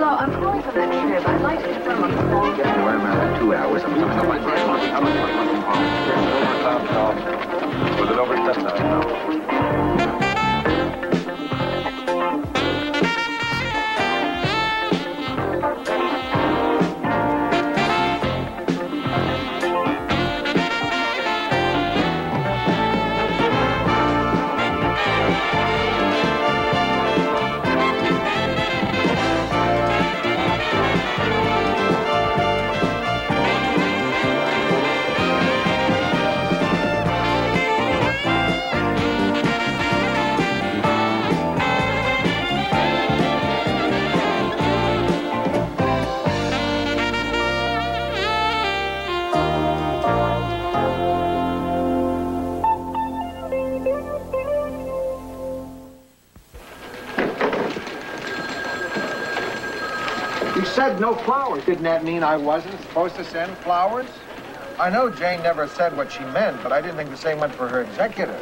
Hello, I'm calling from that trip. I'd like to confirm on the phone. Yeah, wait a minute. 2 hours. I'm coming up. Was it over at midnight? No. Said no flowers. Didn't that mean I wasn't supposed to send flowers? I know Jane never said what she meant, but I didn't think the same went for her executor.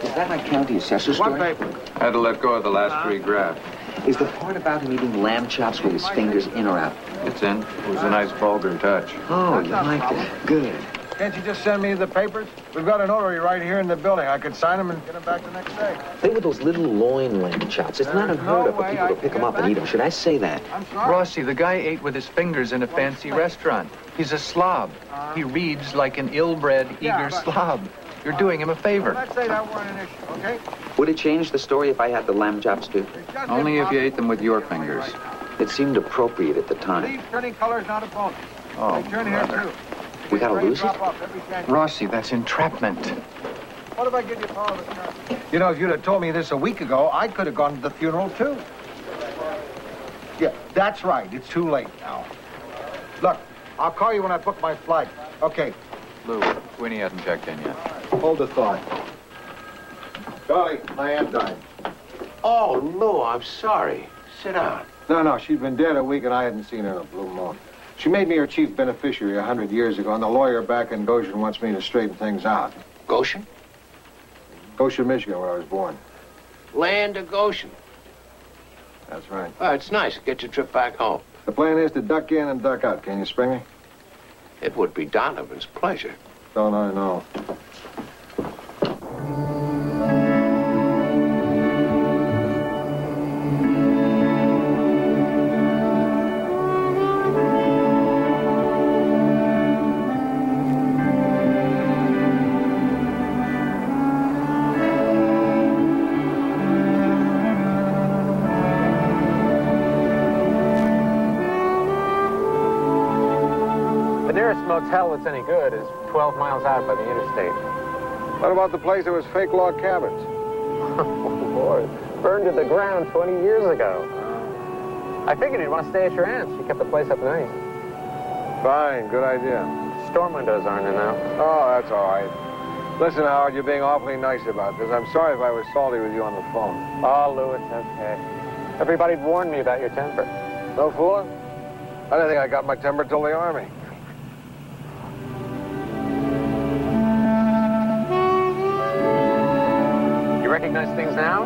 Is that my county assessor story? What paper? Had to let go of the last 3 graphs. Is the part about him eating lamb chops with his fingers in or out? It's in. It was a nice vulgar touch. Oh, you liked it. Good. Can't you just send me the papers? We've got a notary right here in the building. I could sign them and get them back the next day. They were those little loin lamb chops. It's not unheard of for people to pick them up and eat them. Should I say that? I'm sorry. Rossi, the guy ate with his fingers in a fancy restaurant. He's a slob. He reads like an ill-bred, eager slob. You're doing him a favor. Let's say that weren't an issue, okay? Would it change the story if I had the lamb chops too? Only if you ate them with your fingers. It seemed appropriate at the time. Leave turning color's not a bonus. Oh, They turn here, too. We gotta lose it? Rossi, that's entrapment. What if I give you power of attorney? You know, if you'd have told me this a week ago, I could have gone to the funeral, too. Yeah, that's right. It's too late now. Look, I'll call you when I book my flight. Okay. Lou, Winnie hasn't checked in yet. Hold the thought. Dolly, my aunt died. Oh, Lou, I'm sorry. Sit down. No, she'd been dead a week and I hadn't seen her in a blue moon. She made me her chief beneficiary 100 years ago, and the lawyer back in Goshen wants me to straighten things out. Goshen? Goshen, Michigan, where I was born. Land of Goshen. That's right. Oh, it's nice. Get your trip back home. The plan is to duck in and duck out. Can you spring me? It would be Donovan's pleasure. Don't I know? Motel that's any good is 12 miles out by the interstate. What about the place that was fake log cabins? Oh, Lord. Burned to the ground 20 years ago. I figured you'd want to stay at your aunt's. She kept the place up nice. Fine, good idea. Storm windows aren't in now. Oh, that's all right. Listen, Howard, you're being awfully nice about this. I'm sorry if I was salty with you on the phone. Oh, Lou, it's okay. Everybody'd warned me about your temper. No fooling? I didn't think I got my temper till the Army. Recognize things now?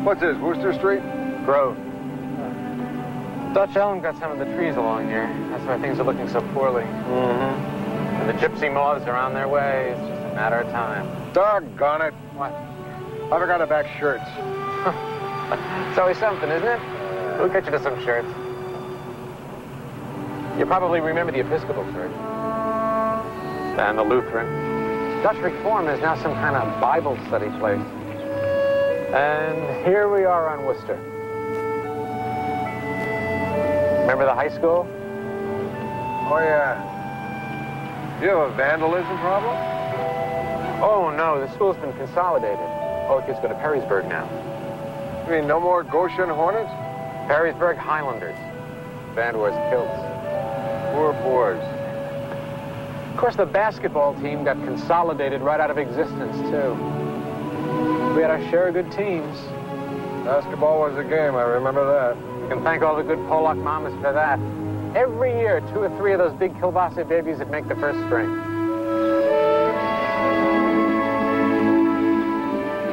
What's this, Wooster Street? Grove. Dutch elm got some of the trees along here. That's why things are looking so poorly. Mm-hmm. And the gypsy moths are on their way. It's just a matter of time. Doggone it. What? I forgot to back shirts. It's always something, isn't it? We'll get you to some shirts. You probably remember the Episcopal Church. And the Lutheran. Dutch Reform is now some kind of Bible study place. And here we are on Worcester. Remember the high school? Oh, yeah. Do you have a vandalism problem? Oh, no, the school's been consolidated. All the kids go to Perrysburg now. You mean no more Goshen Hornets? Perrysburg Highlanders. Band wears kilts. Poor boys. Of course, the basketball team got consolidated right out of existence, too. We had our share of good teams. Basketball was a game, I remember that. You can thank all the good Pollock mamas for that. Every year, 2 or 3 of those big kielbasa babies would make the first string.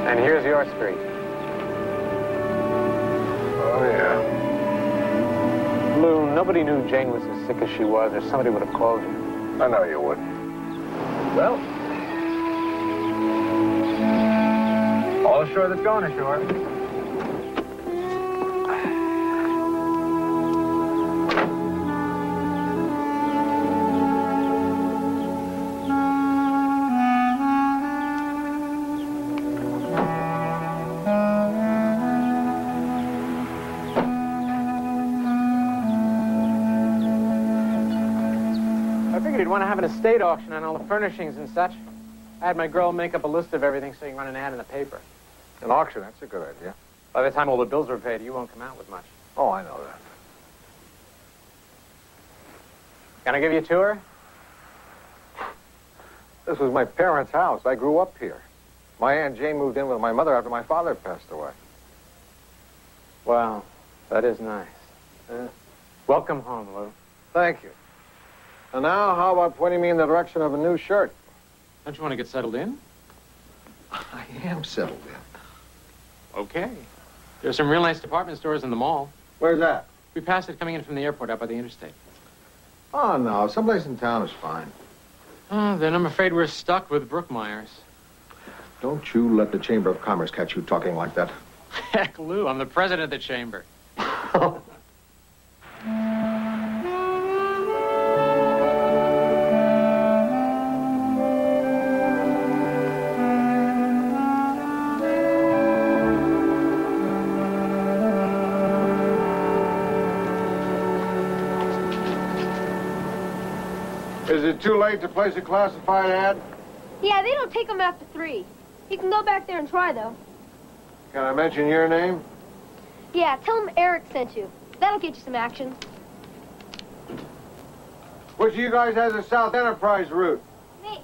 And here's your street. Oh, yeah. nobody knew Jane was as sick as she was, or somebody would have called you. I know you would. Well, all ashore that's going ashore. You'd want to have an estate auction on all the furnishings and such. I had my girl make up a list of everything so you can run an ad in the paper. An auction, that's a good idea. By the time all the bills are paid, you won't come out with much. Oh, I know that. Can I give you a tour? This was my parents' house. I grew up here. My Aunt Jane moved in with my mother after my father passed away. Wow, that is nice. Welcome home, Lou. Thank you. And now, how about pointing me in the direction of a new shirt? Don't you want to get settled in? I am settled in. Okay. There's some real nice department stores in the mall. Where's that? We passed it coming in from the airport out by the interstate. Oh, no. Someplace in town is fine. Oh, then I'm afraid we're stuck with Brookmeyer's. Don't you let the Chamber of Commerce catch you talking like that. Heck, Lou, I'm the president of the chamber. Is it too late to place a classified ad? Yeah, they don't take them after 3. You can go back there and try, though. Can I mention your name? Yeah, tell them Eric sent you. That'll get you some action. Which of you guys has a South Enterprise route? Me.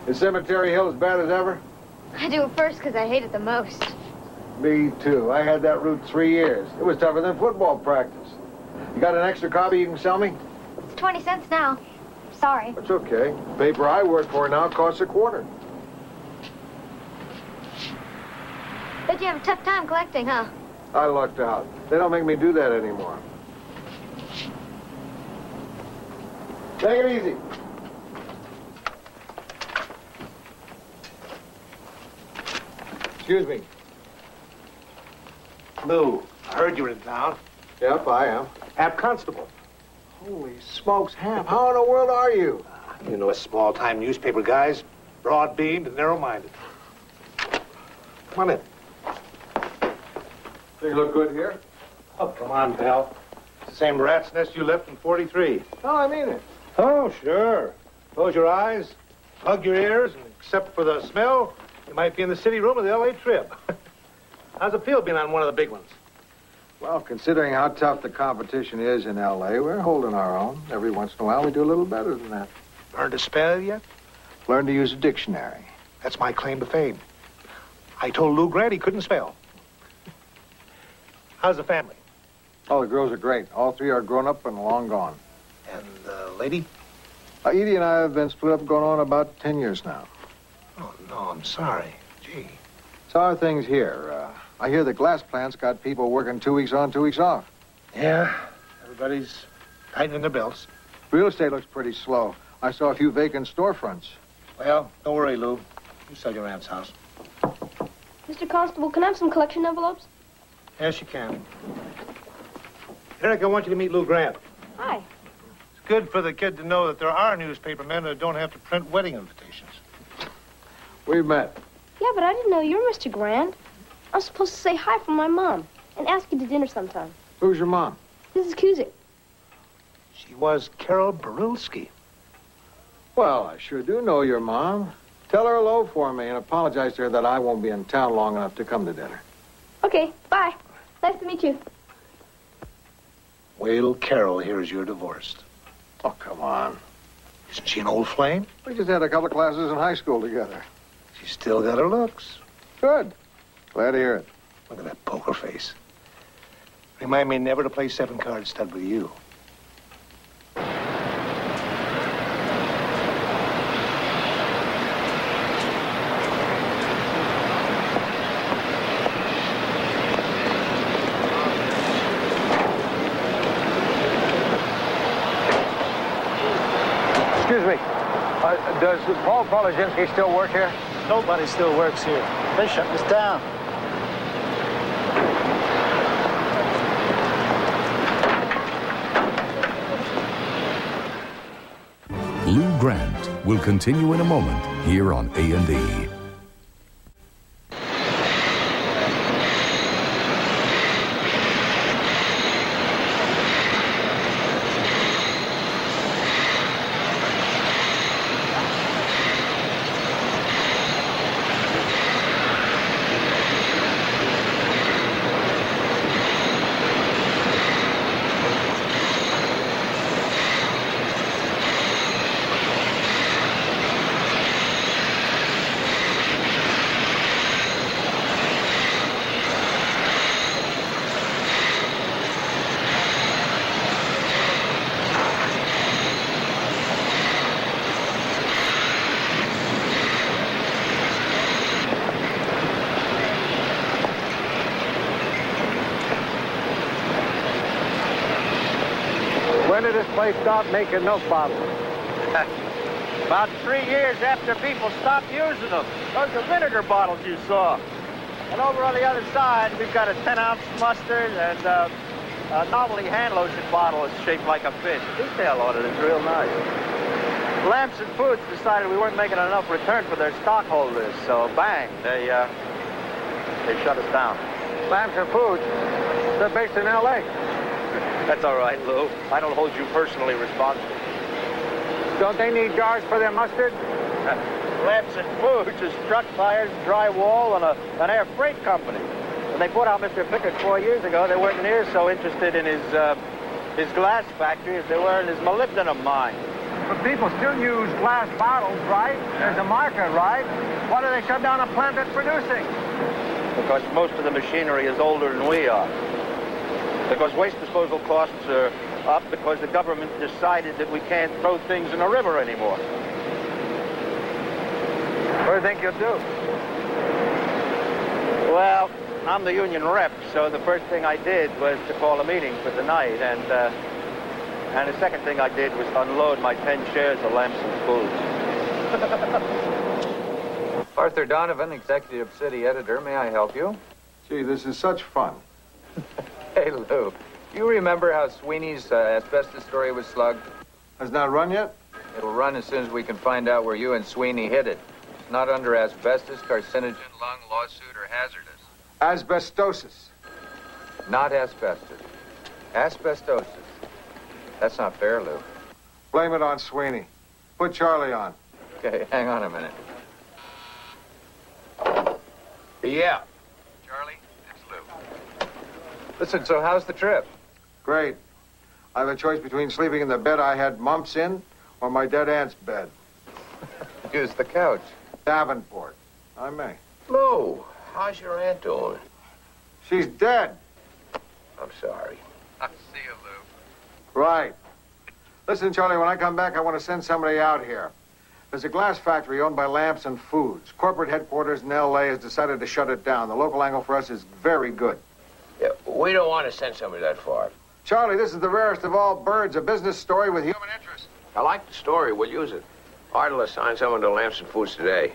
Is Cemetery Hill as bad as ever? I do it first because I hate it the most. Me too. I had that route 3 years. It was tougher than football practice. You got an extra copy you can sell me? It's 20 cents now. Sorry. That's okay. The paper I work for now costs a quarter. Bet you have a tough time collecting, huh? I lucked out. They don't make me do that anymore. Take it easy. Excuse me. Lou, I heard you were in town. Yep, I am. Hap Constable. Holy smokes, Hap. How in the world are you? You know us small-time newspaper guys. Broad-beamed and narrow-minded. Come on in. You look good here. Oh, come on, pal. It's the same rat's nest you left in 43. No, I mean it. Oh, sure. Close your eyes, plug your ears, and except for the smell, you might be in the city room of the L.A. Trib. How's it feel being on one of the big ones? Well, considering how tough the competition is in L.A., we're holding our own. Every once in a while, we do a little better than that. Learned to spell yet? Learn to use a dictionary. That's my claim to fame. I told Lou Grant he couldn't spell. How's the family? Oh, the girls are great. All 3 are grown up and long gone. And the lady? Edie and I have been split up going on about 10 years now. Oh, no, I'm sorry. Gee. So how are things here? I hear the glass plant's got people working 2 weeks on, 2 weeks off. Yeah, everybody's tightening their belts. Real estate looks pretty slow. I saw a few vacant storefronts. Well, don't worry, Lou. You sell your aunt's house. Mr. Constable, can I have some collection envelopes? Yes, you can. Eric, I want you to meet Lou Grant. Hi. It's good for the kid to know that there are newspaper men that don't have to print wedding invitations. We've met. Yeah, but I didn't know you were Mr. Grant. I'm supposed to say hi from my mom and ask you to dinner sometime. Who's your mom? Mrs. Cusick. She was Carol Barilski. Well, I sure do know your mom. Tell her hello for me and apologize to her that I won't be in town long enough to come to dinner. Okay, bye. Nice to meet you. Wait till Carol hears you're divorced. Oh, come on. Isn't she an old flame? We just had a couple of classes in high school together. She's still got her looks. Good. Glad to hear it. Look at that poker face. Remind me never to play 7-card stud with you. Does Paul Polizinski still work here? Nobody still works here. They shut us down. Lou Grant will continue in a moment here on A&E. When did this place stop making milk bottles? About 3 years after people stopped using them. Those are vinegar bottles you saw. And over on the other side, we've got a 10-ounce mustard and a novelty hand lotion bottle that's shaped like a fish. Detail on it is real nice. Lamson Foods decided we weren't making enough return for their stockholders, so bang, they shut us down. Lamson Foods? They're based in L.A. That's all right, Lou. I don't hold you personally responsible. Don't they need jars for their mustard? Lamson Foods is truck tires, drywall, and an air freight company. When they put out Mr. Pickett 4 years ago, they weren't near so interested in his glass factory as they were in his molybdenum mine. But people still use glass bottles, right? There's a market, right? Why do they shut down a plant that's producing? Because most of the machinery is older than we are. Because waste disposal costs are up because the government decided that we can't throw things in a river anymore. What do you think you'll do? Well, I'm the union rep, so the first thing I did was to call a meeting for tonight, and the second thing I did was unload my 10 shares of Lamson Foods. Arthur Donovan, executive city editor. May I help you? Gee, this is such fun. Hey, Lou, you remember how Sweeney's asbestos story was slugged? Has not run yet? It'll run as soon as we can find out where you and Sweeney hid it. It's not under asbestos, carcinogen, lung, lawsuit, or hazardous. Asbestosis. Not asbestos. Asbestosis. That's not fair, Lou. Blame it on Sweeney. Put Charlie on. Okay, hang on a minute. Yeah. Charlie, it's Lou. Listen, so how's the trip? Great. I have a choice between sleeping in the bed I had mumps in or my dead aunt's bed. Use the couch. Davenport. I may. Lou, how's your aunt doing? She's dead. I'm sorry. I'll see you, Lou. Right. Listen, Charlie, when I come back, I want to send somebody out here. There's a glass factory owned by Lamson Foods. Corporate headquarters in L.A. has decided to shut it down. The local angle for us is very good. Yeah, we don't want to send somebody that far. Charlie, this is the rarest of all birds, a business story with human interest. I like the story. We'll use it. Ard'll assign someone to Lamson Foods today.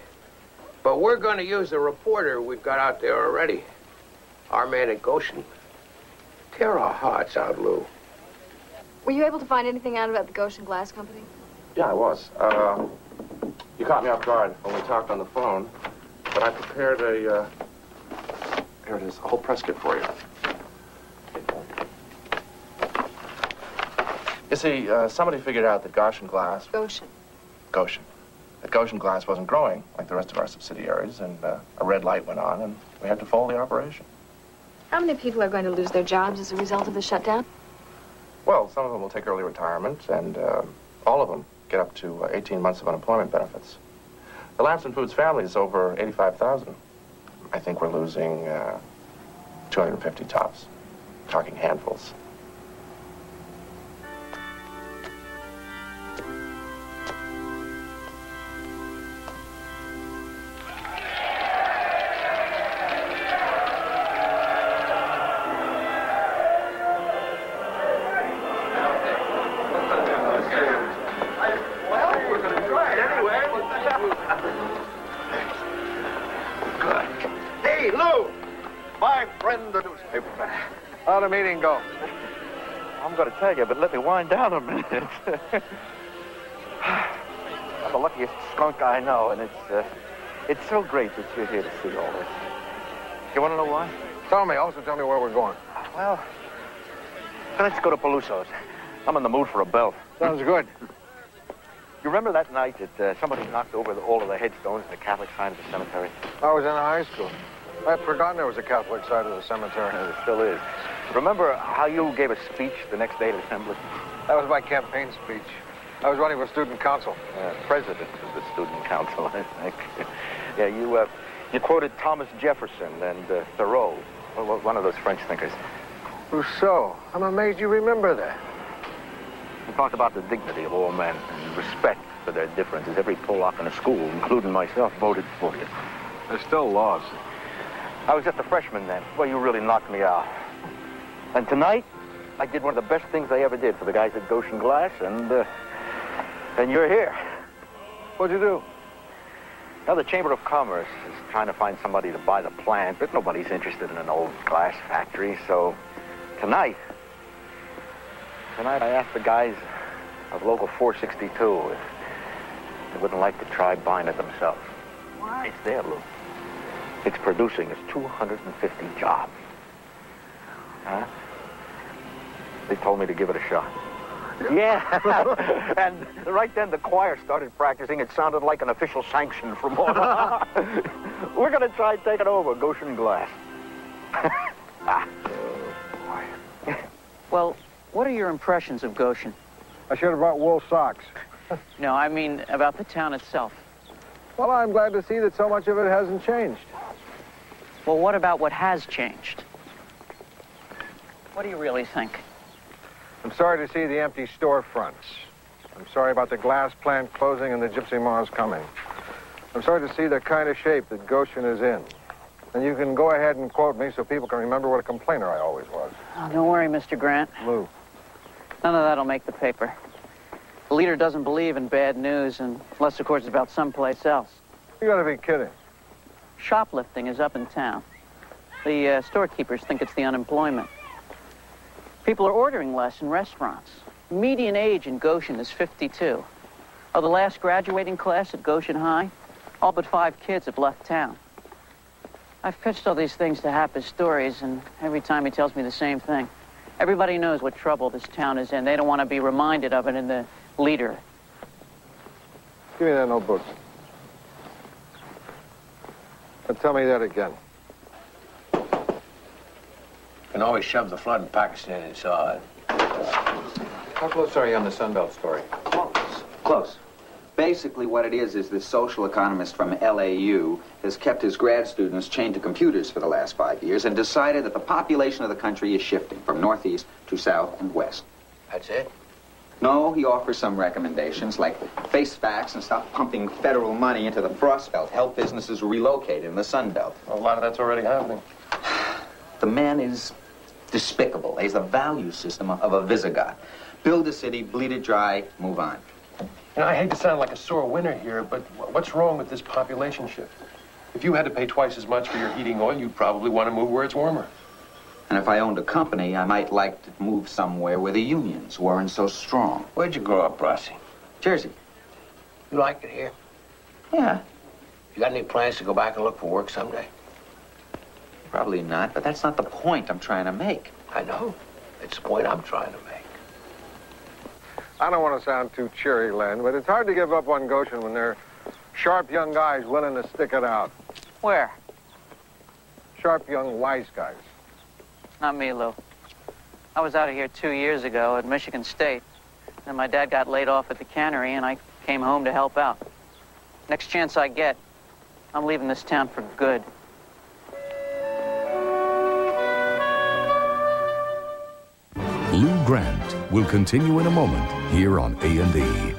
But we're going to use the reporter we've got out there already. Our man at Goshen. Tear our hearts out, Lou. Were you able to find anything out about the Goshen Glass Company? Yeah, I was. You caught me off guard when we talked on the phone, but I prepared a, here it is, a whole press kit for you. You see, somebody figured out that Goshen Glass... Goshen. That Goshen Glass wasn't growing like the rest of our subsidiaries, and a red light went on, and we had to fold the operation. How many people are going to lose their jobs as a result of the shutdown? Well, some of them will take early retirement, and all of them get up to 18 months of unemployment benefits. The Lamson Foods family is over 85,000. I think we're losing 250 tops, talking handfuls. my friend, the newspaper man. How'd the meeting go? I'm going to tell you, but let me wind down a minute. I'm the luckiest skunk I know, and it's so great that you're here to see all this. You want to know why? Tell me. Also tell me where we're going. Well, let's go to Peluso's. I'm in the mood for a belt. Sounds good. You remember that night that somebody knocked over all of the headstones in the Catholic side of the cemetery? I was in high school. I had forgotten there was a Catholic side of the cemetery. There still is. Remember how you gave a speech the next day at Assembly? That was my campaign speech. I was running for student council. President of the student council, I think. Yeah, you quoted Thomas Jefferson and Thoreau, one of those French thinkers. Rousseau. I'm amazed you remember that. You talked about the dignity of all men and respect for their differences. Every Pollock in the school, including myself, voted for you. There's still laws. I was just a freshman then. Well, you really knocked me out. And tonight, I did one of the best things I ever did for the guys at Goshen Glass, and you're here. What'd you do? Now, the Chamber of Commerce is trying to find somebody to buy the plant, but nobody's interested in an old glass factory, so tonight I asked the guys of Local 462 if they wouldn't like to try buying it themselves. Why? It's there, Lou. It's producing us 250 jobs. Huh? They told me to give it a shot. Yeah. And right then the choir started practicing. It sounded like an official sanction from all. We're going to try taking over Goshen Glass. Well, what are your impressions of Goshen? I should have brought wool socks. No, I mean about the town itself. Well, I'm glad to see that so much of it hasn't changed. Well, what about what has changed? What do you really think? I'm sorry to see the empty storefronts. I'm sorry about the glass plant closing and the Gypsy Moths coming. I'm sorry to see the kind of shape that Goshen is in. And you can go ahead and quote me so people can remember what a complainer I always was. Oh, don't worry, Mr. Grant. Lou. None of that'll make the paper. The leader doesn't believe in bad news, unless, of course, it's about someplace else. You gotta be kidding. Shoplifting is up in town. The storekeepers think it's the unemployment. People are ordering less in restaurants. Median age in Goshen is 52. Of the last graduating class at Goshen High, all but 5 kids have left town. I've pitched all these things to Hap as stories, and every time he tells me the same thing. Everybody knows what trouble this town is in. They don't want to be reminded of it in the leader. Give me that notebook. Now tell me that again. Can always shove the flood in Pakistan inside. How close are you on the Sunbelt story? Close. Basically, what it is this social economist from LAU has kept his grad students chained to computers for the last 5 years and decided that the population of the country is shifting from northeast to south and west. That's it? No, he offers some recommendations, like face facts and stop pumping federal money into the Frost Belt, help businesses relocate in the Sun Belt. A lot of that's already happening. The man is despicable. He's the value system of a Visigoth. Build a city, bleed it dry, move on. You know, I hate to sound like a sore winner here, but what's wrong with this population shift? If you had to pay twice as much for your heating oil, you'd probably want to move where it's warmer. And if I owned a company, I might like to move somewhere where the unions weren't so strong. Where'd you grow up, Rossi? Jersey. You like it here? Yeah. You got any plans to go back and look for work someday? Probably not, but that's not the point I'm trying to make. I know. It's the point I'm trying to make. I don't want to sound too cheery, Len, but it's hard to give up on Goshen when there are sharp young guys willing to stick it out. Where? Sharp young wise guys. Not me, Lou. I was out of here 2 years ago at Michigan State. Then my dad got laid off at the cannery, and I came home to help out. Next chance I get, I'm leaving this town for good. Lou Grant will continue in a moment here on A&E.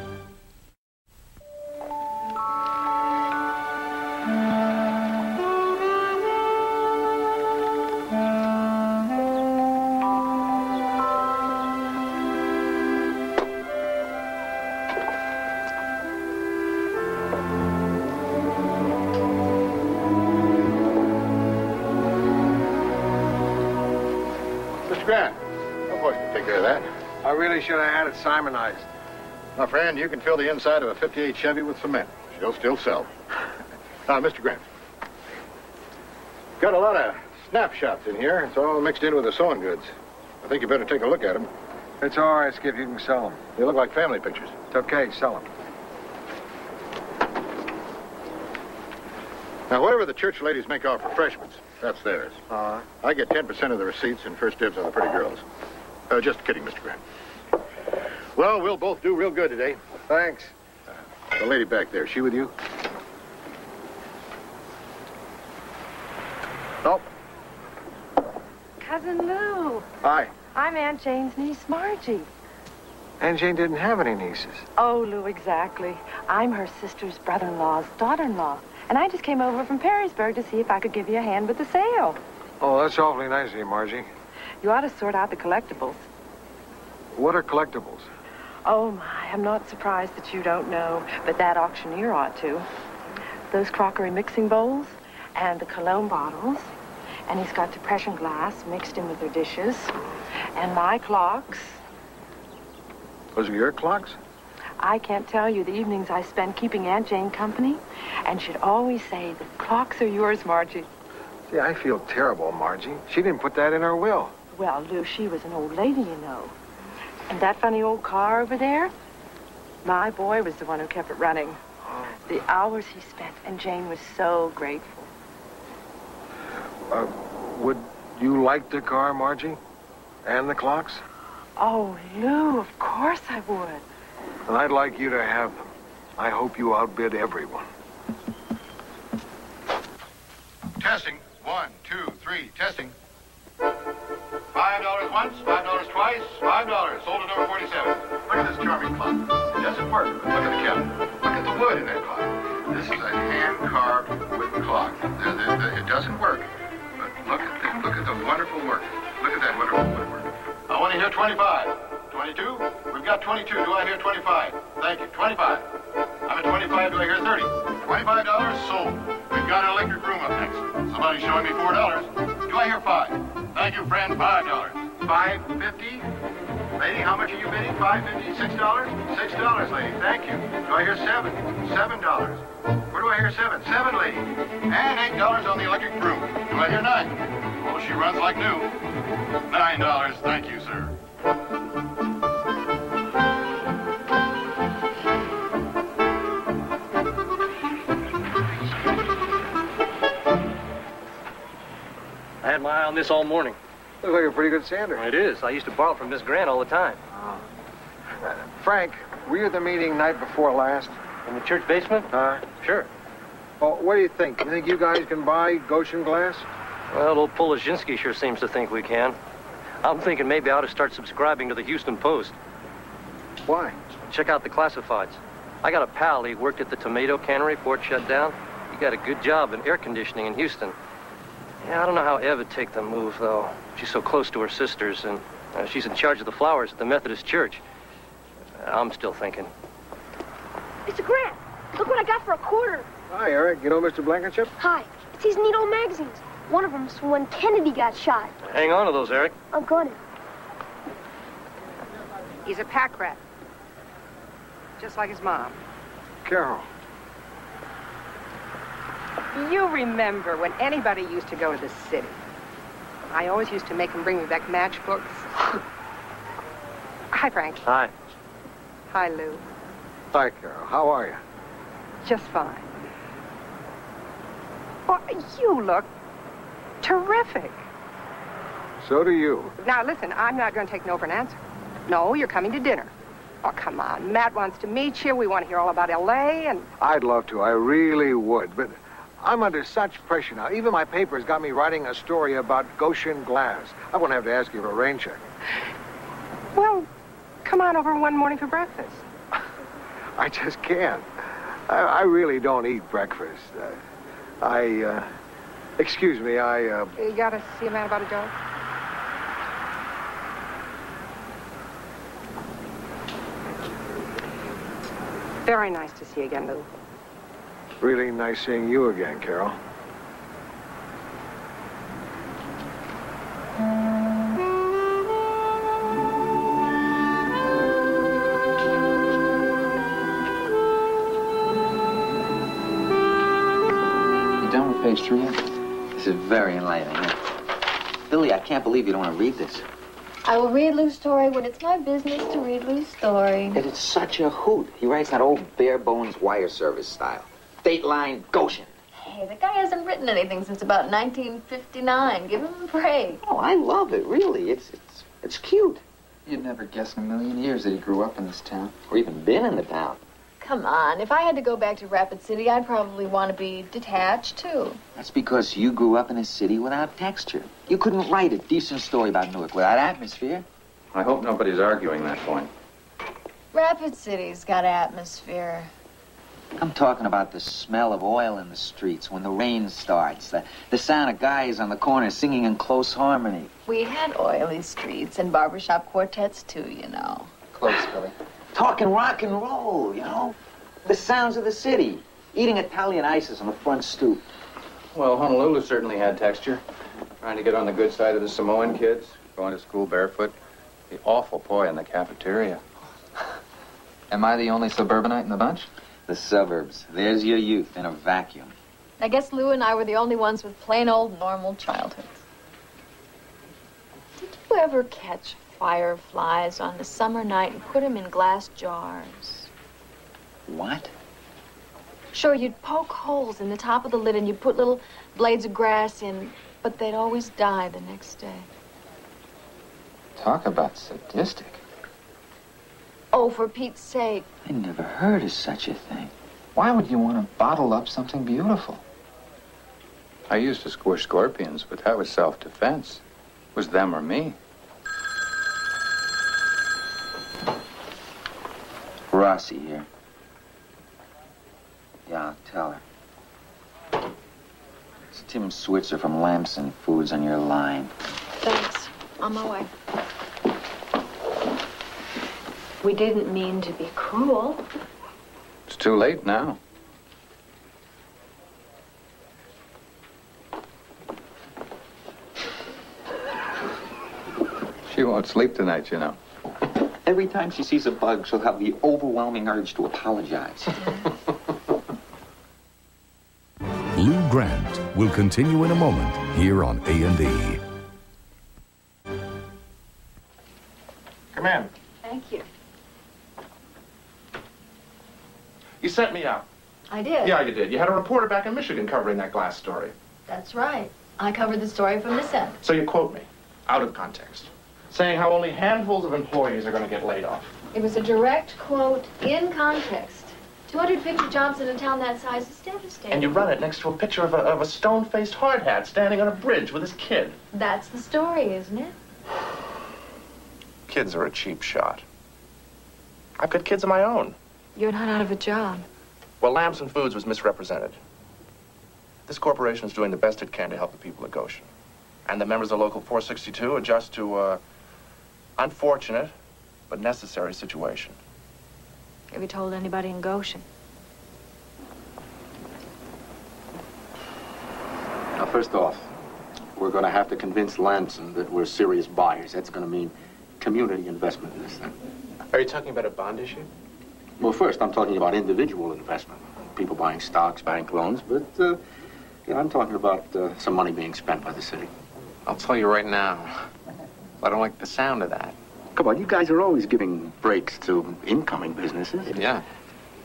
Mr. Grant, the boys can take care of that. I really should have had it Simonized. My friend, you can fill the inside of a 58 Chevy with cement. She'll still sell. Mr. Grant. Got a lot of snapshots in here. It's all mixed in with the sewing goods. I think you better take a look at them. It's all right, Skip. You can sell them. They look like family pictures. It's okay. Sell them. Now, whatever the church ladies make off refreshments, that's theirs. I get 10% of the receipts and first dibs on the pretty girls. Just kidding, Mr. Grant. Well, we'll both do real good today. Thanks. The lady back there, she with you? Nope. Cousin Lou. Hi. I'm Aunt Jane's niece, Margie. Aunt Jane didn't have any nieces. Oh, Lou, exactly. I'm her sister's brother-in-law's daughter-in-law. And I just came over from Perrysburg to see if I could give you a hand with the sale. Oh, that's awfully nice of you, Margie. You ought to sort out the collectibles. What are collectibles? Oh, my, I'm not surprised that you don't know, but that auctioneer ought to. Those crockery mixing bowls and the cologne bottles, and he's got depression glass mixed in with their dishes, and my clocks. Those are your clocks? I can't tell you the evenings I spend keeping Aunt Jane company, and she'd always say, the clocks are yours, Margie. See, I feel terrible, Margie. She didn't put that in her will. Well, Lou, she was an old lady, you know. And that funny old car over there, my boy was the one who kept it running. The hours he spent, and Jane was so grateful. Would you like the car, Margie? And the clocks? Oh, Lou, of course I would. And I'd like you to have them. I hope you outbid everyone. Testing. 1, 2, 3. Testing. $5 once, $5 twice, $5. Sold at over 47. Look at this charming clock. It doesn't work. Look at the cabinet. Look at the wood in that clock. This is a hand-carved wooden clock. It doesn't work. But look at the wonderful work. Look at that wonderful woodwork. I want to hear 25. 22? We've got 22. Do I hear 25? Thank you. 25. I'm at 25. Do I hear 30? $25 sold. We've got an electric room up next. Somebody's showing me $4. Do I hear 5? Thank you, friend. $5. $5.50? Lady, how much are you bidding? $5.50? $6? $6, lady. Thank you. Do I hear 7? $7. Where do I hear 7? 7, lady. And $8 on the electric broom. Do I hear 9? Oh, she runs like new. $9. Thank you, sir. I had my eye on this all morning. Looks like a pretty good sander. It is. I used to borrow it from Miss Grant all the time. Frank, were you at the meeting night before last? In the church basement? Sure. Well, what do you think? You think you guys can buy Goshen glass? Well, old Polozhinsky sure seems to think we can. I'm thinking maybe I ought to start subscribing to the Houston Post. Why? Check out the classifieds. I got a pal, he worked at the tomato cannery before it shut down. He got a good job in air conditioning in Houston. Yeah, I don't know how Ev would take the move, though. She's so close to her sisters, and she's in charge of the flowers at the Methodist Church. I'm still thinking. Mr. Grant, look what I got for a quarter. Hi, Eric. You know Mr. Blankenship? Hi. It's these neat old magazines. One of them's from when Kennedy got shot. Hang on to those, Eric. I'm gonna. He's a pack rat. Just like his mom. Carol. You remember when anybody used to go to the city? I always used to make him bring me back matchbooks. Hi, Frank. Hi. Hi, Lou. Hi, Carol. How are you? Just fine. Well, you look terrific. So do you. Now, listen, I'm not going to take no for an answer. No, you're coming to dinner. Oh, come on. Matt wants to meet you. We want to hear all about L.A. and... I'd love to. I really would. But I'm under such pressure now. Even my paper's got me writing a story about Goshen glass. I won't have to ask you for a rain check. Well, come on over one morning for breakfast. I just can't. I really don't eat breakfast. Excuse me, You got to see a man about a job? Very nice to see you again, Lou. Really nice seeing you again, Carol. page 3 yet? This is very enlightening. Billy, I can't believe you don't want to read this. I will read Lou's story when it's my business to read Lou's story. It is such a hoot. He writes that old bare-bones wire service style. Dateline Goshen. Hey, the guy hasn't written anything since about 1959. Give him a break. Oh, I love it, really. It's cute. You'd never guess in a million years that he grew up in this town. Or even been in the town. Come on, if I had to go back to Rapid City, I'd probably want to be detached, too. That's because you grew up in a city without texture. You couldn't write a decent story about Newark without atmosphere. I hope nobody's arguing that point. Rapid City's got atmosphere. I'm talking about the smell of oil in the streets when the rain starts, the sound of guys on the corner singing in close harmony. We had oily streets and barbershop quartets, too, you know. Close, Billy. Talking rock and roll, you know? The sounds of the city. Eating Italian ices on the front stoop. Well, Honolulu certainly had texture. Trying to get on the good side of the Samoan kids, going to school barefoot. The awful boy in the cafeteria. Am I the only suburbanite in the bunch? The suburbs. There's your youth in a vacuum. I guess Lou and I were the only ones with plain old normal childhoods. Did you ever catch fireflies on a summer night and put them in glass jars? What? Sure, you'd poke holes in the top of the lid and you'd put little blades of grass in, but they'd always die the next day. Talk about sadistic. Oh, for Pete's sake. I never heard of such a thing. Why would you want to bottle up something beautiful? I used to squish scorpions, but that was self-defense. It was them or me. Rossi here. Yeah, I'll tell her. It's Tim Switzer from Lamson Foods on your line. Thanks. On my way. We didn't mean to be cruel. It's too late now. She won't sleep tonight, you know. Every time she sees a bug, she'll have the overwhelming urge to apologize. Lou Grant will continue in a moment here on A&E. Come in. Thank you. You sent me out. I did. Yeah, you did. You had a reporter back in Michigan covering that glass story. That's right. I covered the story from this end. So you quote me, out of context, saying how only handfuls of employees are going to get laid off. It was a direct quote in context. 250 jobs in a town that size is devastating. And you run it next to a picture of a stone-faced hard hat standing on a bridge with his kid. That's the story, isn't it? Kids are a cheap shot. I've got kids of my own. You're not out of a job. Well, Lamson Foods was misrepresented. This corporation is doing the best it can to help the people of Goshen. And the members of Local 462 adjust to unfortunate but necessary situation. Have you told anybody in Goshen? Now, first off, we're going to have to convince Lamson that we're serious buyers. That's going to mean community investment in this thing. Are you talking about a bond issue? Well, first, I'm talking about individual investment. People buying stocks, bank loans, but, I'm talking about some money being spent by the city. I'll tell you right now, I don't like the sound of that. Come on, you guys are always giving breaks to incoming businesses. Yeah.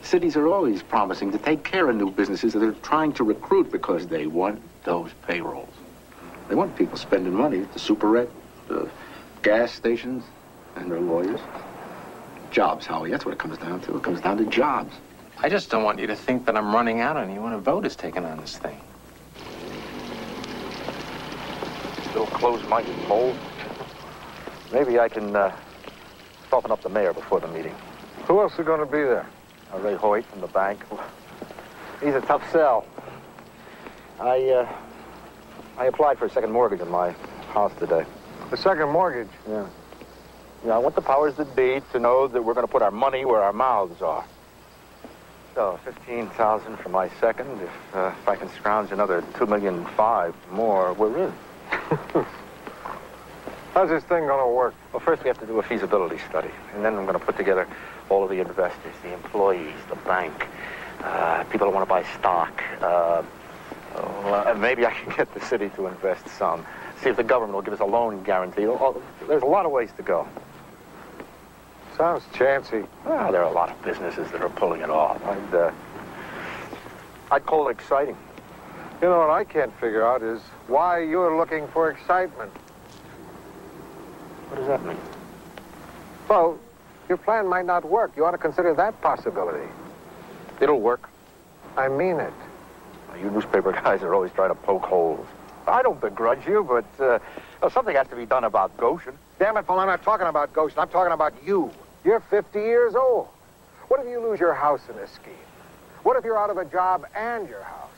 Cities are always promising to take care of new businesses that are trying to recruit because they want those payrolls. They want people spending money at the superette, the gas stations, and their lawyers. Jobs, Howie, that's what it comes down to. It comes down to jobs. I just don't want you to think that I'm running out on you when a vote is taken on this thing. Still close-minded, Mole. Maybe I can soften up the mayor before the meeting. Who else is going to be there? Ray Hoyt from the bank. He's a tough sell. I applied for a second mortgage on my house today. A second mortgage? Yeah. Yeah, I want the powers that be to know that we're going to put our money where our mouths are. So, $15,000 for my second. If I can scrounge another $2.5 million more, we're in. How's this thing going to work? Well, first we have to do a feasibility study, and then I'm going to put together all of the investors, the employees, the bank, people who want to buy stock, Well, maybe I can get the city to invest some. See if the government will give us a loan guarantee. There's a lot of ways to go. Sounds chancy. Well, there are a lot of businesses that are pulling it off. I'd call it exciting. You know what I can't figure out is why you're looking for excitement. What does that mean? Well, your plan might not work. You ought to consider that possibility. It'll work. I mean it. You newspaper guys are always trying to poke holes. I don't begrudge you, but something has to be done about Goshen. Damn it, Paul, I'm not talking about Goshen. I'm talking about you. You're 50 years old. What if you lose your house in this scheme? What if you're out of a job and your house?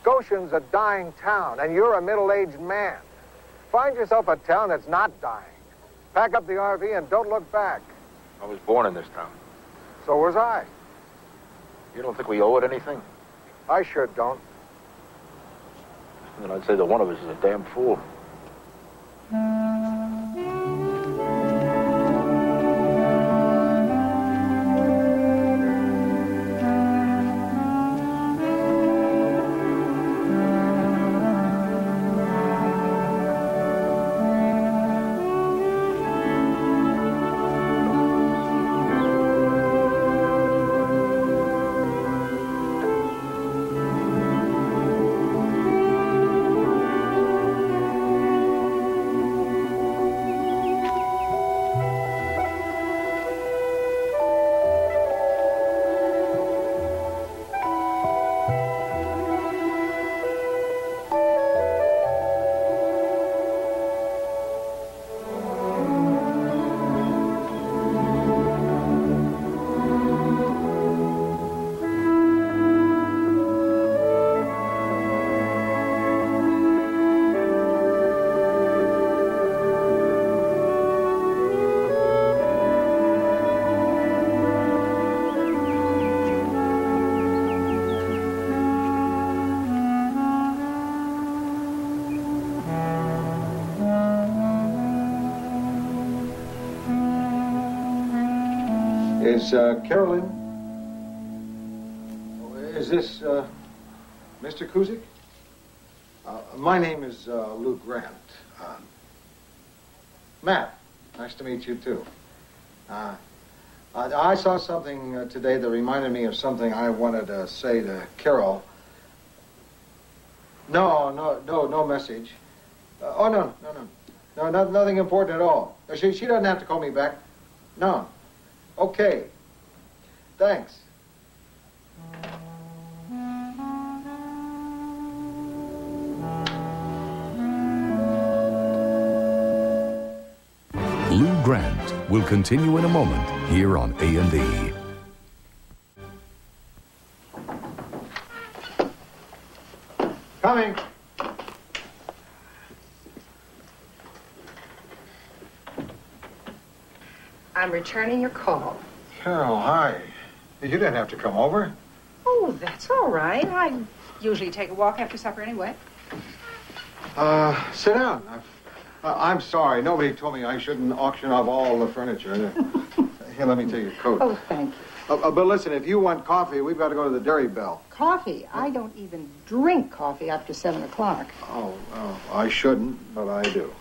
Goshen's a dying town, and you're a middle-aged man. Find yourself a town that's not dying. Pack up the RV and don't look back. I was born in this town. So was I. You don't think we owe it anything? I sure don't. Then I'd say that one of us is a damn fool. Is Carolyn? Is this Mr. Kuzik? My name is Lou Grant. Matt, nice to meet you too. I saw something today that reminded me of something I wanted to say to Carol. No message. No, nothing important at all. She doesn't have to call me back. No. Okay. Thanks. Lou Grant will continue in a moment here on A&E. Coming. I'm returning your call. Carol, hi. You didn't have to come over. Oh, that's all right. I usually take a walk after supper anyway. Sit down. I'm sorry. Nobody told me I shouldn't auction off all the furniture. Here, let me take your coat. Oh, thank you. But listen, if you want coffee, we've got to go to the Dairy Bell. Coffee? I don't even drink coffee after 7 o'clock. Oh, I shouldn't, but I do.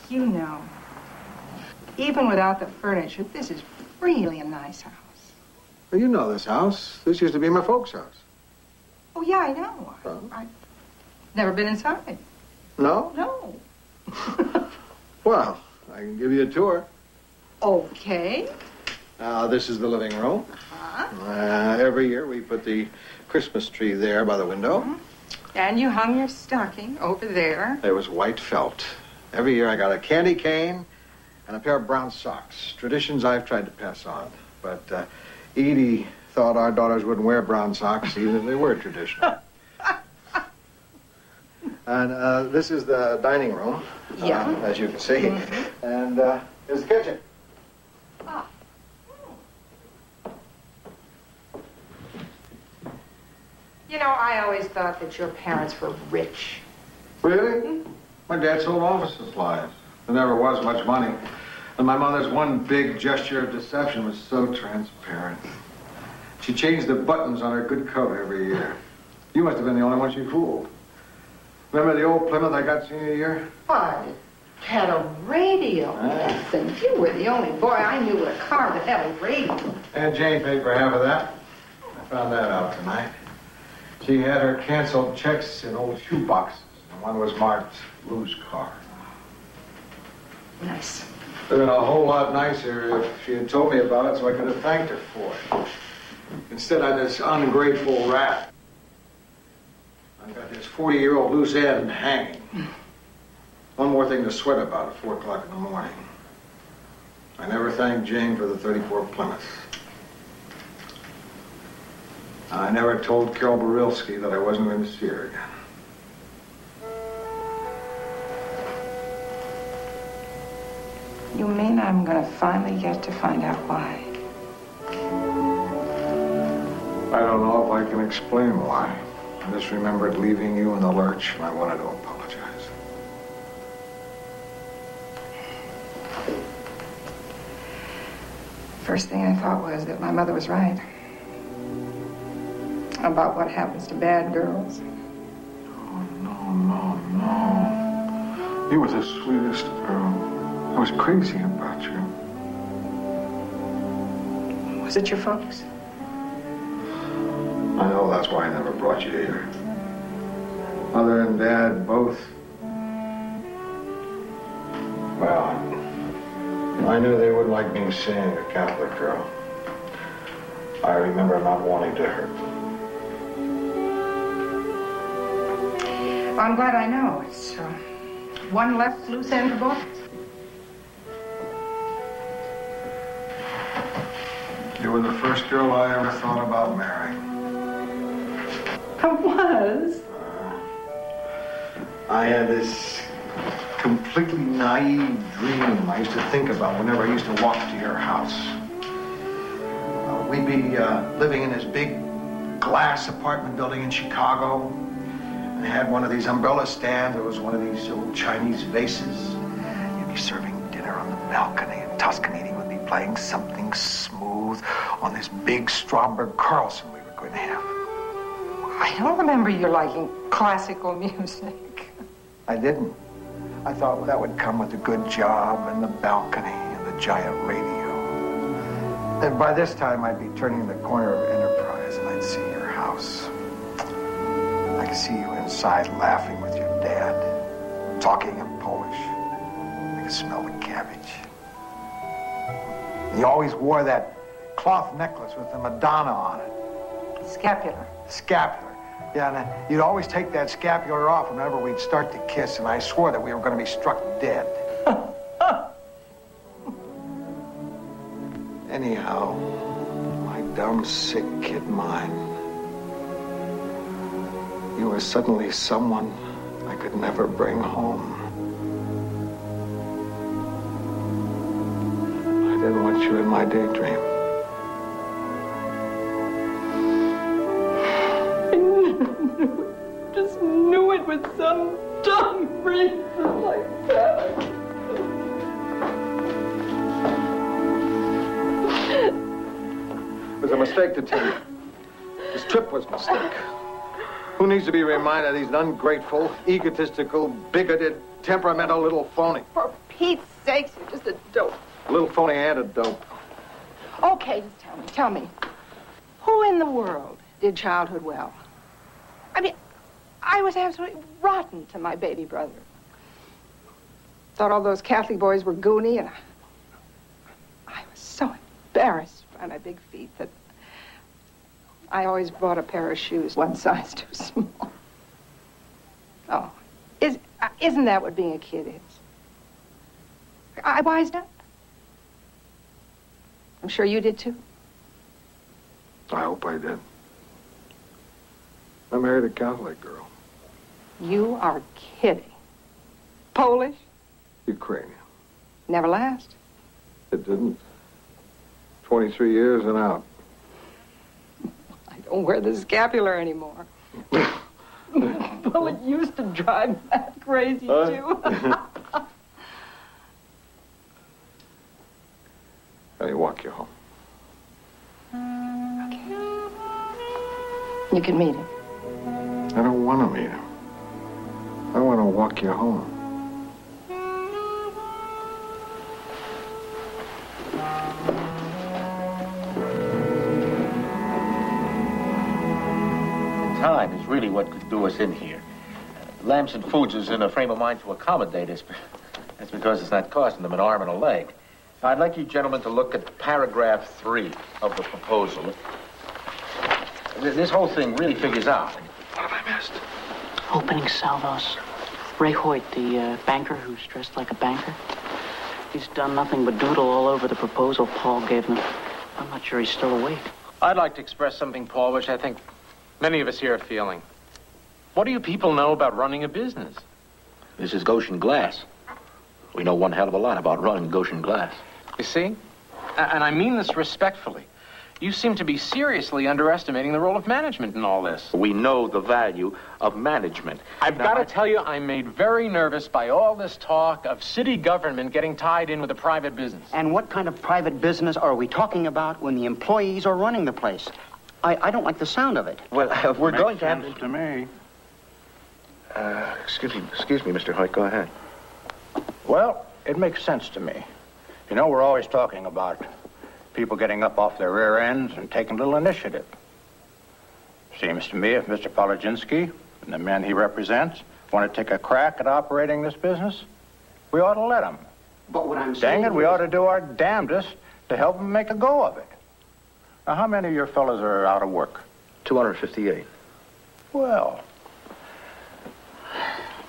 You know, even without the furniture, this is really a nice house. Well, you know this house. This used to be my folks' house. Oh, yeah, I know. I've never been inside. No? No. Well, I can give you a tour. Okay. This is the living room. Uh-huh. Every year we put the Christmas tree there by the window. Mm-hmm. And you hung your stocking over there. It was white felt. Every year I got a candy cane and a pair of brown socks. Traditions I've tried to pass on. But Edie thought our daughters wouldn't wear brown socks even if they were traditional. And this is the dining room, Yeah. as you can see. Mm-hmm. And here's the kitchen. Ah. You know, I always thought that your parents were rich. Really? My dad sold office supplies. There never was much money. And my mother's one big gesture of deception was so transparent. She changed the buttons on her good coat every year. You must have been the only one she fooled. Remember the old Plymouth I got senior year? I had a radio. Yes, and you were the only boy I knew with a car that had a radio. Aunt Jane paid for half of that. I found that out tonight. She had her canceled checks in old shoe boxes, and one was marked Lou's car. Nice. It would have been a whole lot nicer if she had told me about it so I could have thanked her for it. Instead, I'm this ungrateful rat. I've got this 40-year-old loose end hanging. One more thing to sweat about at 4 o'clock in the morning. I never thanked Jane for the 34 Plymouth. I never told Carol Barilski that I wasn't going to see her again. You mean I'm gonna finally get to find out why? I don't know if I can explain why. I just remembered leaving you in the lurch, and I wanted to apologize. First thing I thought was that my mother was right about what happens to bad girls. No. You were the sweetest girl. I was crazy about you. Was it your folks? I know that's why I never brought you here. Mother and Dad both. Well, I knew they wouldn't like me seeing a Catholic girl. I remember not wanting to hurt them. I'm glad I know. It's one less loose end to both. You were the first girl I ever thought about marrying. I was. I had this completely naive dream I used to think about whenever I used to walk to your house. We'd be living in this big glass apartment building in Chicago. And they had one of these umbrella stands. There was one of these old Chinese vases. You'd be serving dinner on the balcony, and Toscanini would be playing something smooth on this big Stromberg Carlson we were going to have. I don't remember you liking classical music. I didn't. I thought that would come with a good job and the balcony and the giant radio. And by this time, I'd be turning the corner of Enterprise and I'd see your house. I could see you inside laughing with your dad, talking in Polish. I could smell the cabbage. You always wore that cloth necklace with the Madonna on it. Scapular. Scapular. Yeah, and you'd always take that scapular off whenever we'd start to kiss, and I swore that we were going to be struck dead. Anyhow, my dumb, sick kid mind, you were suddenly someone I could never bring home. I didn't want you in my daydream. Just knew it with some dumb reason like that. It was a mistake to tell you. This trip was a mistake. Who needs to be reminded he's an ungrateful, egotistical, bigoted, temperamental little phony? For Pete's sakes, you're just a dope. A little phony and a dope. Okay, just tell me. Who in the world did childhood well? I mean, I was absolutely rotten to my baby brother. Thought all those Catholic boys were goony, and I was so embarrassed by my big feet that I always bought a pair of shoes one size too small. Oh, isn't that what being a kid is? I wised up. I'm sure you did too. I hope I did. I married a Catholic girl. You are kidding. Polish? Ukrainian. Never last. It didn't. 23 years and out. I don't wear the scapular anymore. Well, it used to drive me that crazy, too. Let me walk you home. Okay. you can meet him. I don't want to meet him. I want to walk you home. Time is really what could do us in here. Lamson Foods is in a frame of mind to accommodate us, but that's because it's not costing them an arm and a leg. I'd like you gentlemen to look at paragraph 3 of the proposal. This whole thing really figures out. What have I missed? Opening salvos. Ray Hoyt, the banker who's dressed like a banker. He's done nothing but doodle all over the proposal Paul gave them. I'm not sure he's still awake. I'd like to express something, Paul, which I think many of us here are feeling. What do you people know about running a business? This is Goshen Glass. We know one hell of a lot about running Goshen Glass. You see? And I mean this respectfully. You seem to be seriously underestimating the role of management in all this. We know the value of management. I've got to tell you, I'm made very nervous by all this talk of city government getting tied in with a private business. And what kind of private business are we talking about when the employees are running the place? I don't like the sound of it. Well, we're going to have to me. Excuse me, Mr. Hoyt, go ahead. Well, it makes sense to me. You know, we're always talking about people getting up off their rear ends and taking a little initiative. Seems to me if Mr. Polaginski and the men he represents want to take a crack at operating this business, we ought to let them. But what I'm saying Dang it, we ought to do our damnedest to help them make a go of it. Now, how many of your fellas are out of work? 258. Well,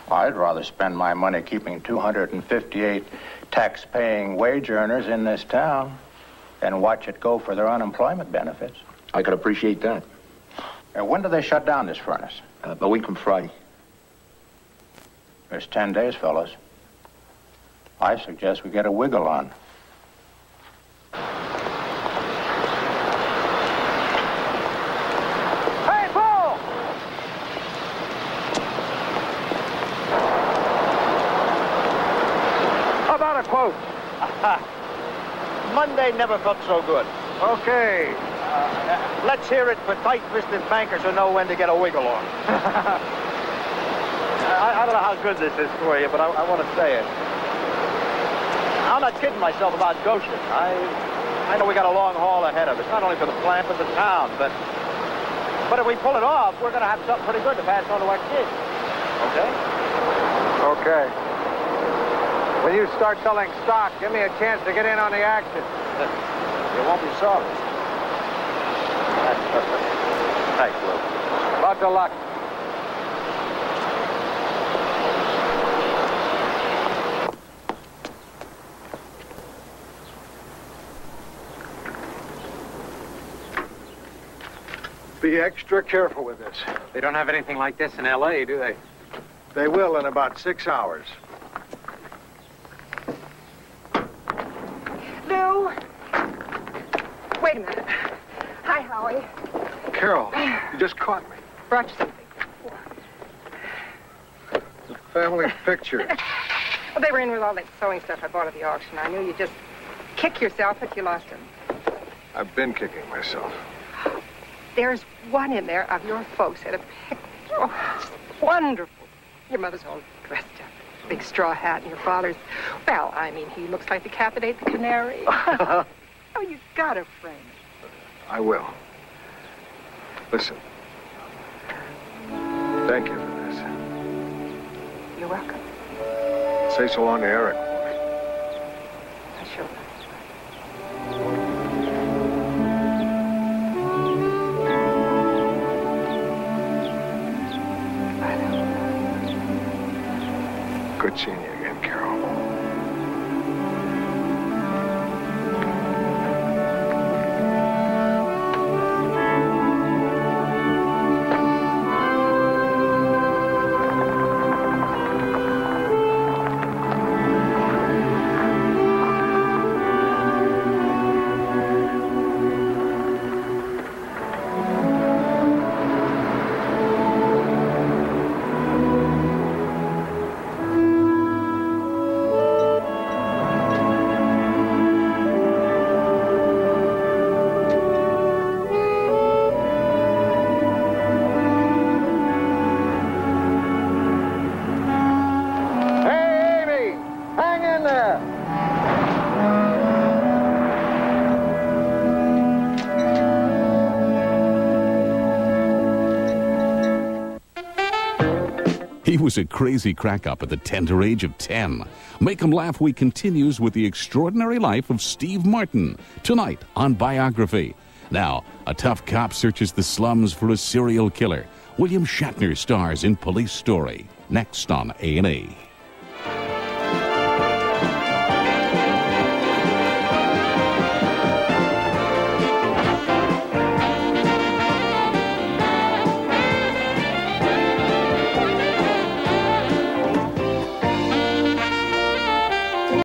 I'd rather spend my money keeping 258 tax-paying wage earners in this town than watch it go for their unemployment benefits. I could appreciate that. And when do they shut down this furnace? A week from Friday. There's 10 days, fellas. I suggest we get a wiggle on. Hey, Paul! How about a quote? Monday never felt so good. Okay. Let's hear it for tight-fisted bankers who know when to get a wiggle on. I don't know how good this is for you, but I want to say it. I'm not kidding myself about Goshen. I know we got a long haul ahead of us, not only for the plant, but the town. But if we pull it off, we're going to have something pretty good to pass on to our kids. Okay? Okay. When you start selling stock, give me a chance to get in on the action. You won't be sorry. Thanks, Lou. Lots of luck. Be extra careful with this. They don't have anything like this in L.A., do they? They will in about 6 hours. Lou? Wait a minute. Hi, Howie. Carol, you just caught me. Brought you something. The family picture. Well, they were in with all that sewing stuff I bought at the auction. I knew you'd just kick yourself if you lost them. I've been kicking myself. There's one in there of your folks at a picture. Oh, it's wonderful. Your mother's all dressed up. Big straw hat, and your father's, well, I mean, he looks like the Captain the Canary. Oh, you gotta frame it. I will. Listen. Thank you for this. You're welcome. Say so long to Eric. I sure will. Good seeing you again, Carol. He was a crazy crack-up at the tender age of 10. Make 'em Laugh Week continues with the extraordinary life of Steve Martin, tonight on Biography. Now, a tough cop searches the slums for a serial killer. William Shatner stars in Police Story, next on A&E.